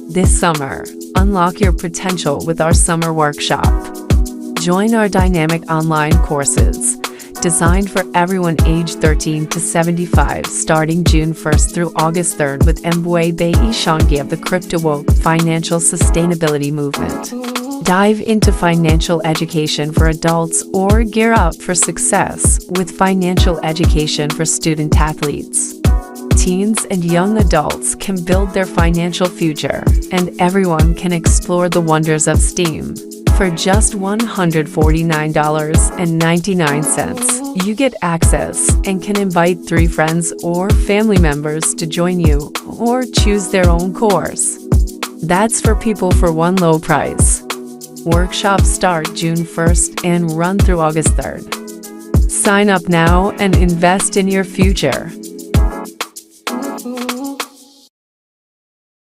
This summer, unlock your potential with our summer workshop. Join our dynamic online courses, designed for everyone aged 13 to 75, starting June 1st through August 3rd with M'Bwebe Ishangi of the Cryptowoke financial sustainability movement. Dive into financial education for adults or gear up for success with financial education for student athletes. Teens and young adults can build their financial future, and everyone can explore the wonders of STEAM. For just $149.99, you get access and can invite 3 friends or family members to join you or choose their own course. That's for people for one low price. Workshops start June 1st and run through August 3rd. Sign up now and invest in your future.